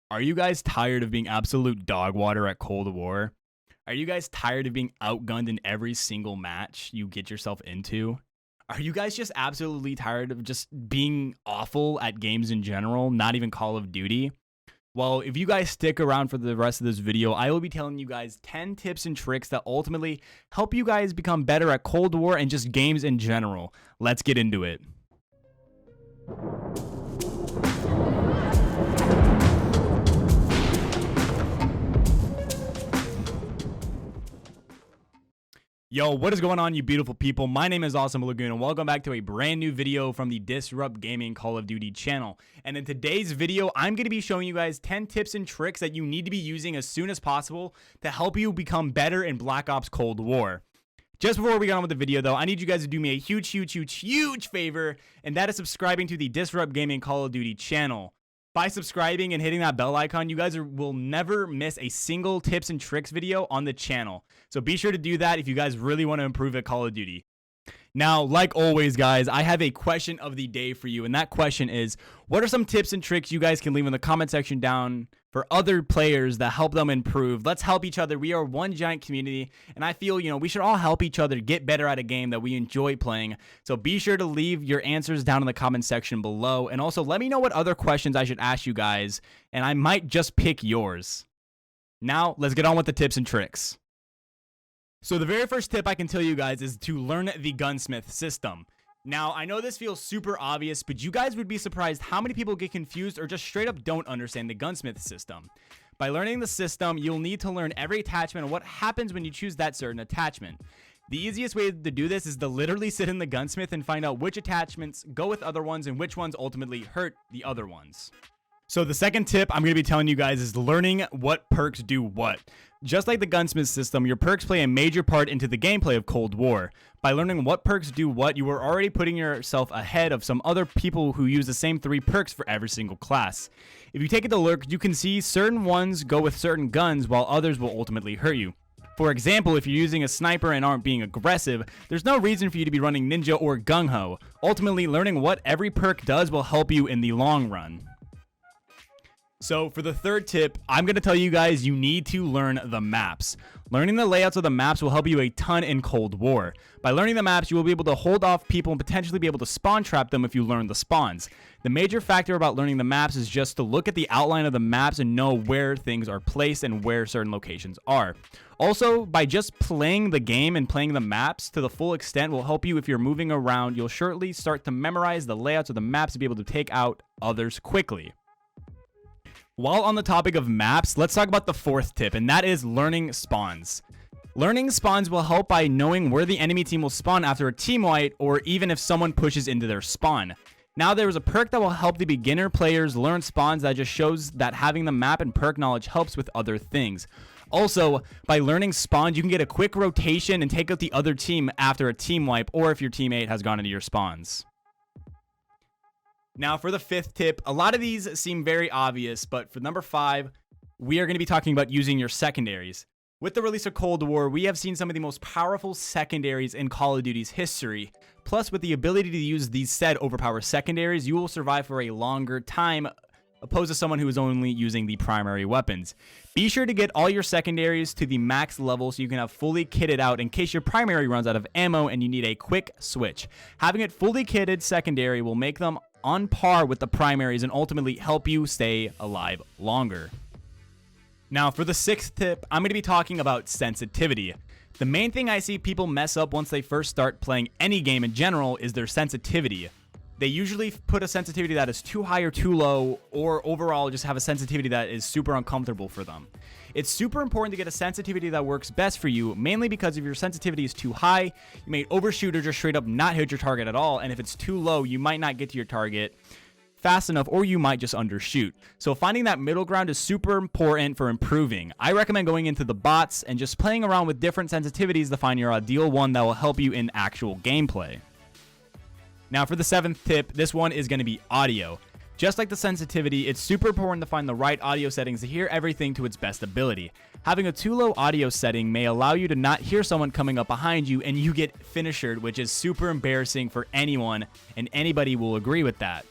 Are you guys tired of being absolute dog water at Cold War? Are you guys tired of being outgunned in every single match you get yourself into? Are you guys just absolutely tired of just being awful at games in general, not even Call of Duty? Well, if you guys stick around for the rest of this video, I will be telling you guys 10 tips and tricks that ultimately help you guys become better at Cold War and just games in general. Let's get into it. Yo, what is going on, you beautiful people? My name is Awesome Blagoon, and welcome back to a brand new video from the Disrupt Gaming Call of Duty channel. And in today's video, I'm going to be showing you guys 10 tips and tricks that you need to be using as soon as possible to help you become better in Black Ops Cold War. Just before we get on with the video, though, I need you guys to do me a huge favor, and that is subscribing to the Disrupt Gaming Call of Duty channel. By subscribing and hitting that bell icon, you guys will never miss a single tips and tricks video on the channel. So be sure to do that if you guys really want to improve at Call of Duty. Now, like always, guys, I have a question of the day for you, and that question is, what are some tips and tricks you guys can leave in the comment section down for other players that help them improve? Let's help each other. We are one giant community, and I feel, we should all help each other get better at a game that we enjoy playing. So be sure to leave your answers down in the comment section below, and also let me know what other questions I should ask you guys, and I might just pick yours. Now, let's get on with the tips and tricks. So the very first tip I can tell you guys is to learn the Gunsmith System. Now, I know this feels super obvious, but you guys would be surprised how many people get confused or just straight up don't understand the Gunsmith System. By learning the system, you'll need to learn every attachment and what happens when you choose that certain attachment. The easiest way to do this is to literally sit in the Gunsmith and find out which attachments go with other ones and which ones ultimately hurt the other ones. So the second tip I'm going to be telling you guys is learning what perks do what. Just like the Gunsmith System, your perks play a major part into the gameplay of Cold War. By learning what perks do what, you are already putting yourself ahead of some other people who use the same 3 perks for every single class. If you take it to look, you can see certain ones go with certain guns while others will ultimately hurt you. For example, if you're using a sniper and aren't being aggressive, there's no reason for you to be running ninja or gung-ho. Ultimately, learning what every perk does will help you in the long run. So for the third tip, I'm going to tell you guys you need to learn the maps. Learning the layouts of the maps will help you a ton in Cold War. By learning the maps, you will be able to hold off people and potentially be able to spawn trap them if you learn the spawns. The major factor about learning the maps is just to look at the outline of the maps and know where things are placed and where certain locations are. Also, by just playing the game and playing the maps to the full extent will help you if you're moving around. You'll shortly start to memorize the layouts of the maps to be able to take out others quickly. While on the topic of maps, let's talk about the fourth tip, and that is learning spawns. Learning spawns will help by knowing where the enemy team will spawn after a team wipe, or even if someone pushes into their spawn. Now, there is a perk that will help the beginner players learn spawns that just shows that having the map and perk knowledge helps with other things. Also, by learning spawns, you can get a quick rotation and take out the other team after a team wipe, or if your teammate has gone into your spawns. Now, for the fifth tip, a lot of these seem very obvious, but for number 5, we are going to be talking about using your secondaries. With the release of Cold War, we have seen some of the most powerful secondaries in Call of Duty's history. Plus, with the ability to use these said overpowered secondaries, you will survive for a longer time, opposed to someone who is only using the primary weapons. Be sure to get all your secondaries to the max level so you can have fully kitted out in case your primary runs out of ammo and you need a quick switch. Having it fully kitted secondary will make them on par with the primaries and ultimately help you stay alive longer. Now, for the sixth tip, I'm going to be talking about sensitivity. The main thing I see people mess up once they first start playing any game in general is their sensitivity. They usually put a sensitivity that is too high or too low, or overall just have a sensitivity that is super uncomfortable for them. It's super important to get a sensitivity that works best for you, mainly because if your sensitivity is too high, you may overshoot or just straight up not hit your target at all, and if it's too low, you might not get to your target fast enough, or you might just undershoot. So finding that middle ground is super important for improving. I recommend going into the bots and just playing around with different sensitivities to find your ideal one that will help you in actual gameplay. Now for the seventh tip, this one is going to be audio. Just like the sensitivity, it's super important to find the right audio settings to hear everything to its best ability. Having a too low audio setting may allow you to not hear someone coming up behind you and you get finishered, which is super embarrassing for anyone, and anybody will agree with that.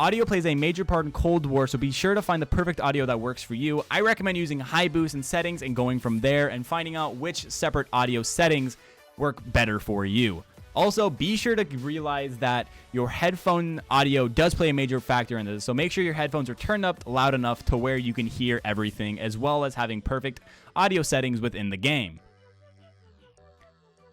audio plays a major part in Cold War, so be sure to find the perfect audio that works for you. I recommend using high boost and settings and going from there and finding out which separate audio settings work better for you. Also, be sure to realize that your headphone audio does play a major factor in this, so make sure your headphones are turned up loud enough to where you can hear everything, as well as having perfect audio settings within the game.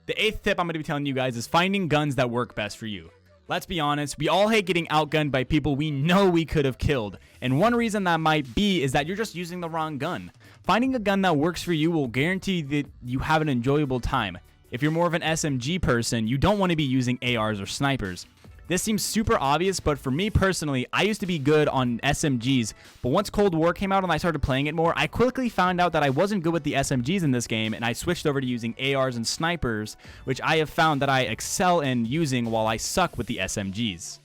The 8th tip I'm going to be telling you guys is finding guns that work best for you. Let's be honest, we all hate getting outgunned by people we know we could have killed, and one reason that might be is that you're just using the wrong gun. Finding a gun that works for you will guarantee that you have an enjoyable time. If you're more of an SMG person, you don't want to be using ARs or snipers. This seems super obvious, but for me personally, I used to be good on SMGs, but once Cold War came out and I started playing it more, I quickly found out that I wasn't good with the SMGs in this game, and I switched over to using ARs and snipers, which I have found that I excel in using while I suck with the SMGs.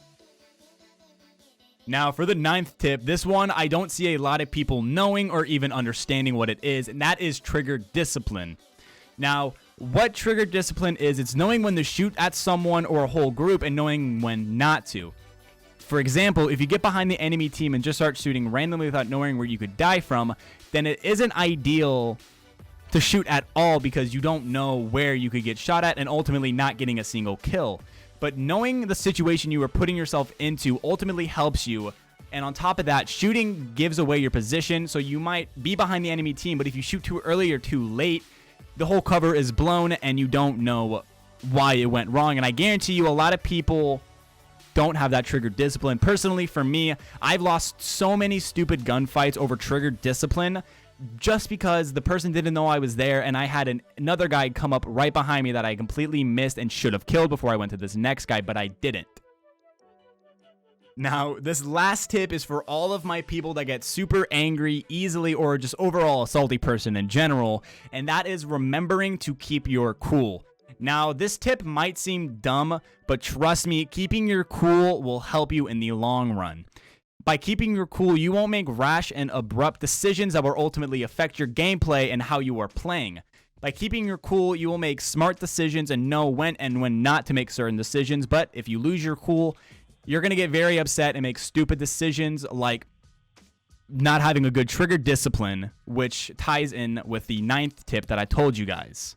Now, for the 9th tip, this one I don't see a lot of people knowing or even understanding what it is, and that is trigger discipline. Now, what trigger discipline is, it's knowing when to shoot at someone or a whole group and knowing when not to. For example, if you get behind the enemy team and just start shooting randomly without knowing where you could die from, then it isn't ideal to shoot at all because you don't know where you could get shot at and ultimately not getting a single kill. But knowing the situation you are putting yourself into ultimately helps you. And on top of that, shooting gives away your position, so you might be behind the enemy team, but if you shoot too early or too late, the whole cover is blown and you don't know why it went wrong. And I guarantee you a lot of people don't have that trigger discipline. Personally, for me, I've lost so many stupid gunfights over trigger discipline just because the person didn't know I was there and I had another guy come up right behind me that I completely missed and should have killed before I went to this next guy, but I didn't. Now, this last tip is for all of my people that get super angry easily or just overall a salty person in general, and that is remembering to keep your cool. Now, this tip might seem dumb, but trust me, keeping your cool will help you in the long run. By keeping your cool, you won't make rash and abrupt decisions that will ultimately affect your gameplay and how you are playing. By keeping your cool, you will make smart decisions and know when and when not to make certain decisions, but if you lose your cool, you're going to get very upset and make stupid decisions like not having a good trigger discipline, which ties in with the 9th tip that I told you guys.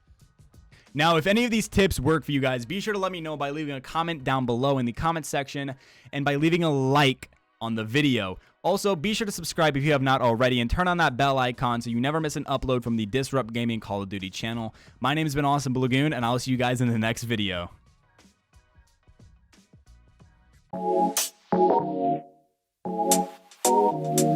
Now, if any of these tips work for you guys, be sure to let me know by leaving a comment down below in the comment section and by leaving a like on the video. Also, be sure to subscribe if you have not already and turn on that bell icon so you never miss an upload from the Disrupt Gaming Call of Duty channel. My name has been Awesome Blagoon, and I'll see you guys in the next video. Thank you.